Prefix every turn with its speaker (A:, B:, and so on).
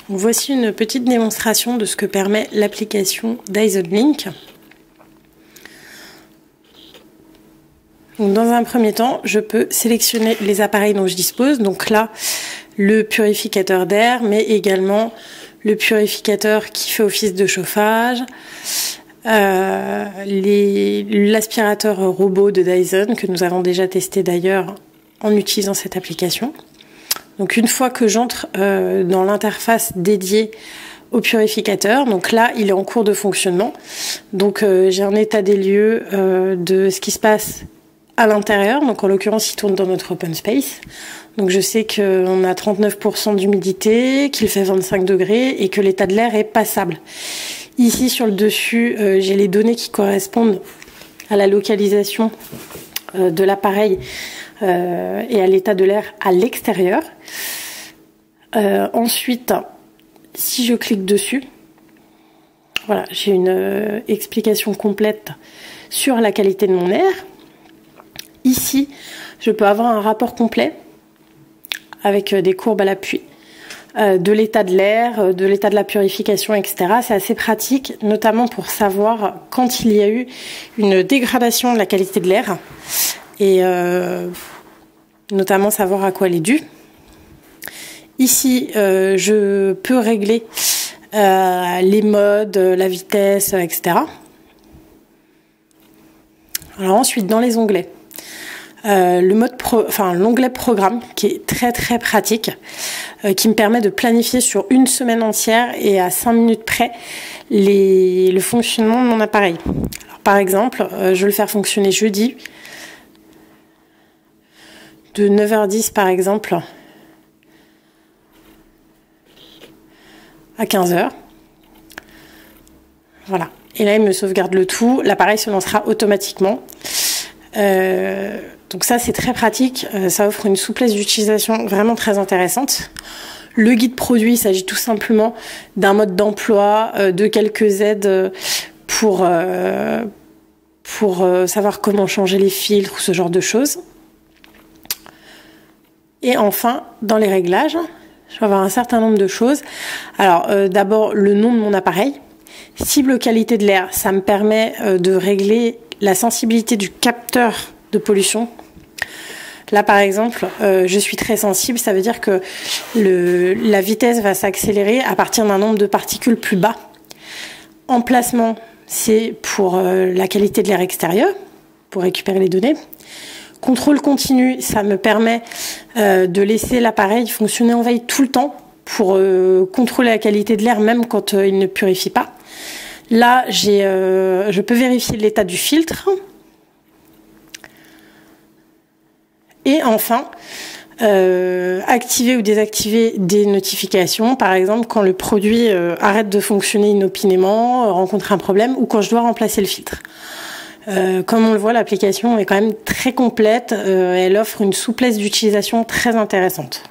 A: Voici une petite démonstration de ce que permet l'application Dyson Link. Donc, dans un premier temps, je peux sélectionner les appareils dont je dispose. Donc là, le purificateur d'air, mais également le purificateur qui fait office de chauffage, l'aspirateur robot de Dyson que nous avons déjà testé d'ailleurs en utilisant cette application. Donc une fois que j'entre dans l'interface dédiée au purificateur, donc là il est en cours de fonctionnement. Donc j'ai un état des lieux de ce qui se passe à l'intérieur. Donc en l'occurrence il tourne dans notre open space. Donc je sais qu'on a 39% d'humidité, qu'il fait 25 degrés et que l'état de l'air est passable. Ici sur le dessus j'ai les données qui correspondent à la localisation de l'appareil et à l'état de l'air à l'extérieur. Ensuite, si je clique dessus, voilà, j'ai une explication complète sur la qualité de mon air. Ici, je peux avoir un rapport complet avec des courbes à l'appui de l'état de l'air, de l'état de la purification, etc. C'est assez pratique, notamment pour savoir quand il y a eu une dégradation de la qualité de l'air et notamment savoir à quoi elle est due. Ici, je peux régler les modes, la vitesse, etc. Alors ensuite, dans les onglets, l'onglet programme qui est très très pratique, qui me permet de planifier sur une semaine entière et à 5 minutes près le fonctionnement de mon appareil. Alors, par exemple, je vais le faire fonctionner jeudi de 9h10 par exemple à 15h. Voilà. Et là, il me sauvegarde le tout. L'appareil se lancera automatiquement. Donc ça, c'est très pratique. Ça offre une souplesse d'utilisation vraiment très intéressante. Le guide produit, il s'agit tout simplement d'un mode d'emploi, de quelques aides pour savoir comment changer les filtres, ce genre de choses. Et enfin, dans les réglages, je vais avoir un certain nombre de choses. Alors, d'abord, le nom de mon appareil. Cible qualité de l'air, ça me permet de régler la sensibilité du capteur de pollution. Là, par exemple, je suis très sensible. Ça veut dire que la vitesse va s'accélérer à partir d'un nombre de particules plus bas. Emplacement, c'est pour la qualité de l'air extérieur, pour récupérer les données. Contrôle continu, ça me permet de laisser l'appareil fonctionner en veille tout le temps pour contrôler la qualité de l'air même quand il ne purifie pas. Là, je peux vérifier l'état du filtre. Et enfin, activer ou désactiver des notifications, par exemple quand le produit arrête de fonctionner inopinément, rencontre un problème ou quand je dois remplacer le filtre. Comme on le voit, l'application est quand même très complète, elle offre une souplesse d'utilisation très intéressante.